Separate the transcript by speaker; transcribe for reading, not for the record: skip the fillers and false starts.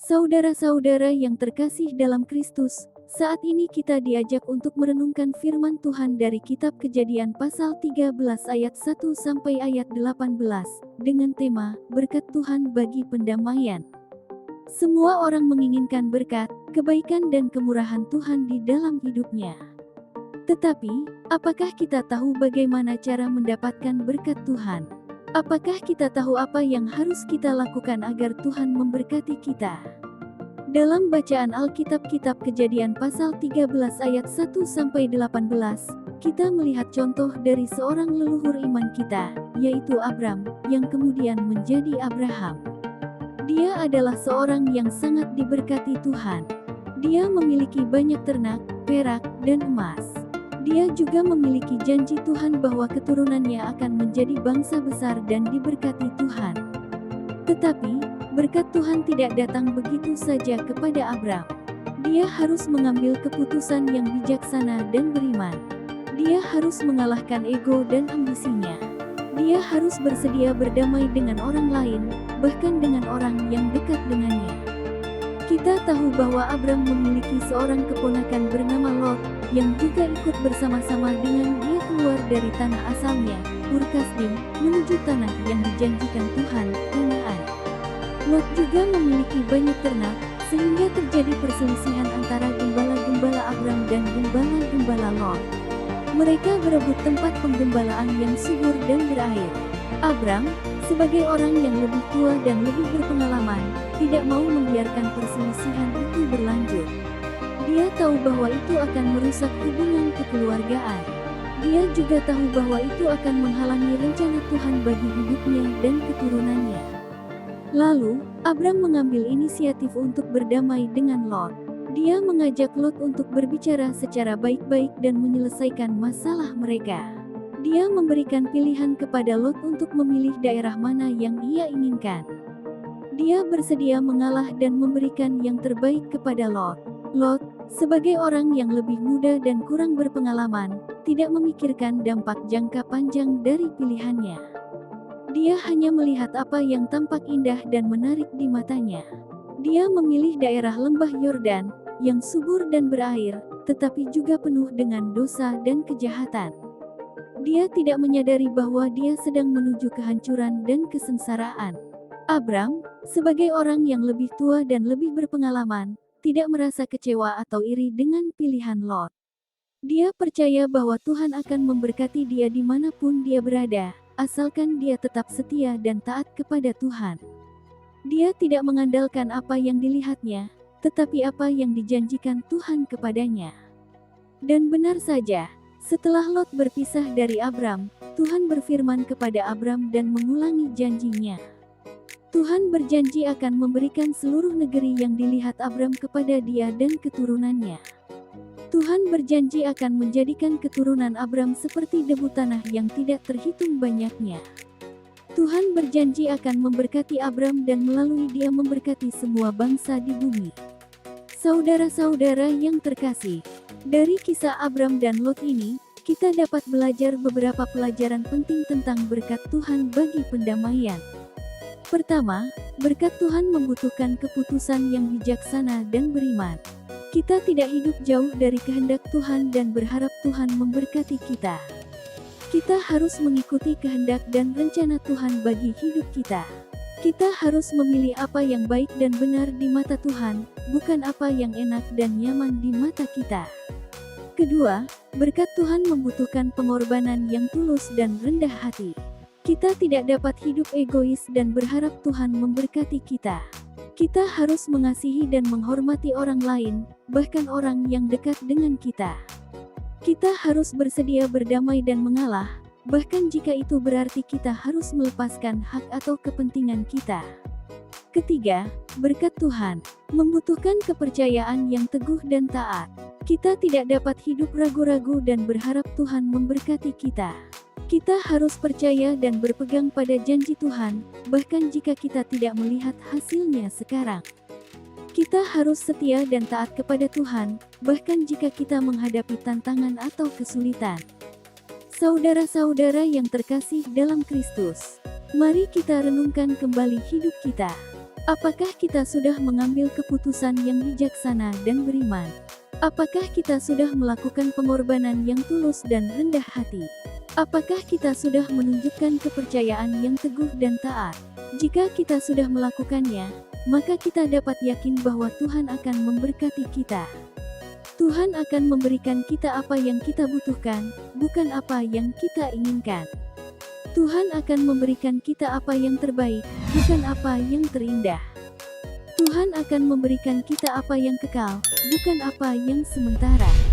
Speaker 1: Saudara-saudara yang terkasih dalam Kristus, saat ini kita diajak untuk merenungkan firman Tuhan dari kitab Kejadian pasal 13 ayat 1 sampai ayat 18, dengan tema, Berkat Tuhan bagi Pendamaian. Semua orang menginginkan berkat, kebaikan dan kemurahan Tuhan di dalam hidupnya. Tetapi, apakah kita tahu bagaimana cara mendapatkan berkat Tuhan? Apakah kita tahu apa yang harus kita lakukan agar Tuhan memberkati kita? Dalam bacaan Alkitab Kitab Kejadian pasal 13 ayat 1 sampai 18, kita melihat contoh dari seorang leluhur iman kita, yaitu Abram, yang kemudian menjadi Abraham. Dia adalah seorang yang sangat diberkati Tuhan. Dia memiliki banyak ternak, perak, dan emas. Dia juga memiliki janji Tuhan bahwa keturunannya akan menjadi bangsa besar dan diberkati Tuhan. Tetapi, berkat Tuhan tidak datang begitu saja kepada Abram. Dia harus mengambil keputusan yang bijaksana dan beriman. Dia harus mengalahkan ego dan ambisinya. Dia harus bersedia berdamai dengan orang lain, bahkan dengan orang yang dekat dengannya. Kita tahu bahwa Abram memiliki seorang keponakan bernama Lot, yang juga ikut bersama-sama dengan dia keluar dari tanah asalnya, Ur Kasdim, menuju tanah yang dijanjikan Tuhan, Kanaan. Lot juga memiliki banyak ternak, sehingga terjadi perselisihan antara gembala-gembala Abram dan gembala-gembala Lot. Mereka berebut tempat penggembalaan yang subur dan berair. Abram, sebagai orang yang lebih tua dan lebih berpengalaman, tidak mau membiarkan perselisihan itu berlanjut. Dia tahu bahwa itu akan merusak hubungan kekeluargaan. Dia juga tahu bahwa itu akan menghalangi rencana Tuhan bagi hidupnya dan keturunannya. Lalu, Abram mengambil inisiatif untuk berdamai dengan Lot. Dia mengajak Lot untuk berbicara secara baik-baik dan menyelesaikan masalah mereka. Dia memberikan pilihan kepada Lot untuk memilih daerah mana yang ia inginkan. Dia bersedia mengalah dan memberikan yang terbaik kepada Lot. Lot, sebagai orang yang lebih muda dan kurang berpengalaman, tidak memikirkan dampak jangka panjang dari pilihannya. Dia hanya melihat apa yang tampak indah dan menarik di matanya. Dia memilih daerah lembah Yordan, yang subur dan berair, tetapi juga penuh dengan dosa dan kejahatan. Dia tidak menyadari bahwa dia sedang menuju kehancuran dan kesengsaraan. Abram, sebagai orang yang lebih tua dan lebih berpengalaman, tidak merasa kecewa atau iri dengan pilihan Lot. Dia percaya bahwa Tuhan akan memberkati dia dimanapun dia berada, asalkan dia tetap setia dan taat kepada Tuhan. Dia tidak mengandalkan apa yang dilihatnya, tetapi apa yang dijanjikan Tuhan kepadanya. Dan benar saja, setelah Lot berpisah dari Abram, Tuhan berfirman kepada Abram dan mengulangi janjinya. Tuhan berjanji akan memberikan seluruh negeri yang dilihat Abram kepada dia dan keturunannya. Tuhan berjanji akan menjadikan keturunan Abram seperti debu tanah yang tidak terhitung banyaknya. Tuhan berjanji akan memberkati Abram dan melalui dia memberkati semua bangsa di bumi. Saudara-saudara yang terkasih, dari kisah Abram dan Lot ini, kita dapat belajar beberapa pelajaran penting tentang berkat Tuhan bagi pendamaian. Pertama, berkat Tuhan membutuhkan keputusan yang bijaksana dan beriman. Kita tidak hidup jauh dari kehendak Tuhan dan berharap Tuhan memberkati kita. Kita harus mengikuti kehendak dan rencana Tuhan bagi hidup kita. Kita harus memilih apa yang baik dan benar di mata Tuhan, bukan apa yang enak dan nyaman di mata kita. Kedua, berkat Tuhan membutuhkan pengorbanan yang tulus dan rendah hati. Kita tidak dapat hidup egois dan berharap Tuhan memberkati kita. Kita harus mengasihi dan menghormati orang lain, bahkan orang yang dekat dengan kita. Kita harus bersedia berdamai dan mengalah, bahkan jika itu berarti kita harus melepaskan hak atau kepentingan kita. Ketiga, berkat Tuhan membutuhkan kepercayaan yang teguh dan taat. Kita tidak dapat hidup ragu-ragu dan berharap Tuhan memberkati kita. Kita harus percaya dan berpegang pada janji Tuhan, bahkan jika kita tidak melihat hasilnya sekarang. Kita harus setia dan taat kepada Tuhan, bahkan jika kita menghadapi tantangan atau kesulitan. Saudara-saudara yang terkasih dalam Kristus, mari kita renungkan kembali hidup kita. Apakah kita sudah mengambil keputusan yang bijaksana dan beriman? Apakah kita sudah melakukan pengorbanan yang tulus dan rendah hati? Apakah kita sudah menunjukkan kepercayaan yang teguh dan taat? Jika kita sudah melakukannya, maka kita dapat yakin bahwa Tuhan akan memberkati kita. Tuhan akan memberikan kita apa yang kita butuhkan, bukan apa yang kita inginkan. Tuhan akan memberikan kita apa yang terbaik, bukan apa yang terindah. Tuhan akan memberikan kita apa yang kekal, bukan apa yang sementara.